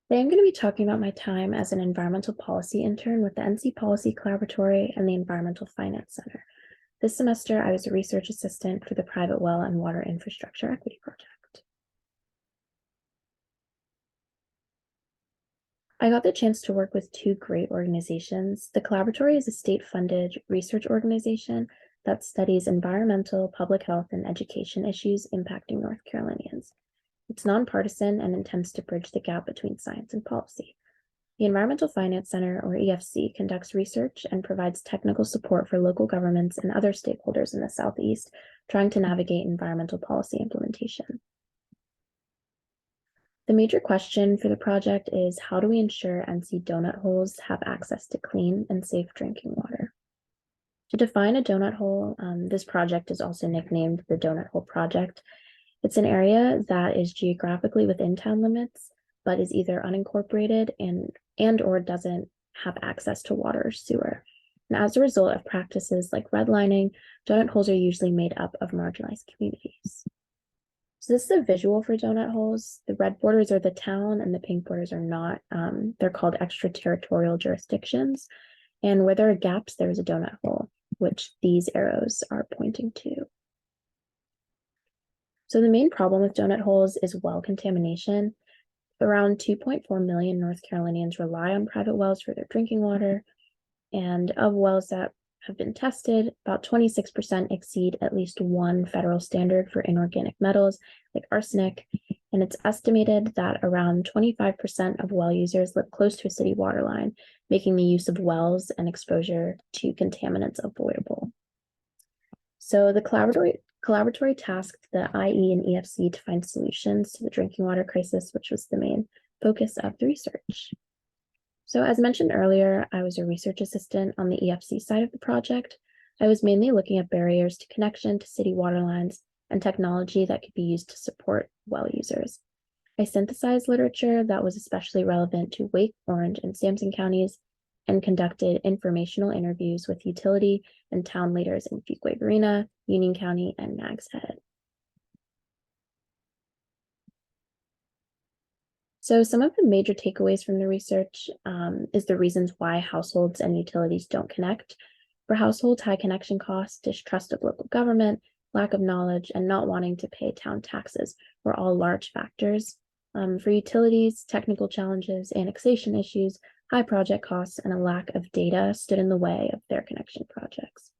Today I'm going to be talking about my time as an environmental policy intern with the NC Policy Collaboratory and the Environmental Finance Center. This semester, I was a research assistant for the Private Well and Water Infrastructure Equity Project. I got the chance to work with two great organizations. The Collaboratory is a state-funded research organization that studies environmental, public health, and education issues impacting North Carolinians. It's nonpartisan and intends to bridge the gap between science and policy. The Environmental Finance Center, or EFC, conducts research and provides technical support for local governments and other stakeholders in the Southeast trying to navigate environmental policy implementation. The major question for the project is, how do we ensure NC donut holes have access to clean and safe drinking water? To define a donut hole, this project is also nicknamed the Donut Hole Project. It's an area that is geographically within town limits, but is either unincorporated and or doesn't have access to water or sewer. And as a result of practices like redlining, donut holes are usually made up of marginalized communities. So this is a visual for donut holes. The red borders are the town and the pink borders are not. They're called extraterritorial jurisdictions. And where there are gaps, there is a donut hole, which these arrows are pointing to. So the main problem with donut holes is well contamination. Around 2.4 million North Carolinians rely on private wells for their drinking water. And of wells that have been tested, about 26% exceed at least one federal standard for inorganic metals like arsenic. And it's estimated that around 25% of well users live close to a city water line, making the use of wells and exposure to contaminants avoidable. So the Collaboratory tasked the IE and EFC to find solutions to the drinking water crisis, which was the main focus of the research. So as mentioned earlier, I was a research assistant on the EFC side of the project. I was mainly looking at barriers to connection to city water lines and technology that could be used to support well users. I synthesized literature that was especially relevant to Wake, Orange, and Sampson counties, and conducted informational interviews with utility and town leaders in Fuquay-Varina, Union County, and Nags Head. So some of the major takeaways from the research is the reasons why households and utilities don't connect. For households, high connection costs, distrust of local government, lack of knowledge, and not wanting to pay town taxes were all large factors. For utilities, technical challenges, annexation issues, high project costs, and a lack of data stood in the way of their connection projects.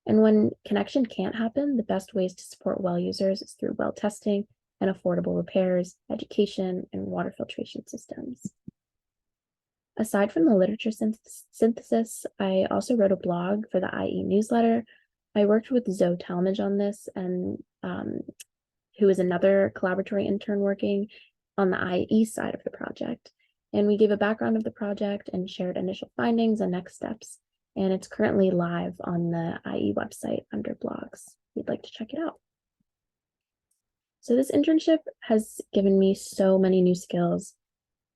And when connection can't happen, the best ways to support well users is through well testing and affordable repairs, education, and water filtration systems. Aside from the literature synthesis, I also wrote a blog for the IE newsletter. I worked with Zoe Talmadge on this, and who is another Collaboratory intern working on the IE side of the project. And we gave a background of the project and shared initial findings and next steps. And it's currently live on the IE website under blogs. If you'd like to check it out. So this internship has given me so many new skills.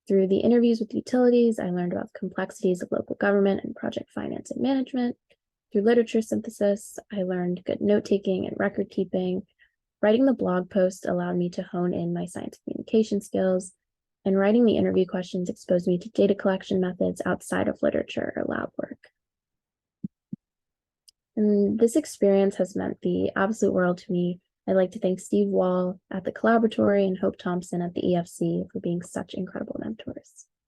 Through the interviews with utilities, I learned about the complexities of local government and project finance and management. Through literature synthesis, I learned good note-taking and record keeping. Writing the blog post allowed me to hone in my science communication skills, and writing the interview questions exposed me to data collection methods outside of literature or lab work. And this experience has meant the absolute world to me. I'd like to thank Steve Wall at the Collaboratory and Hope Thompson at the EFC for being such incredible mentors.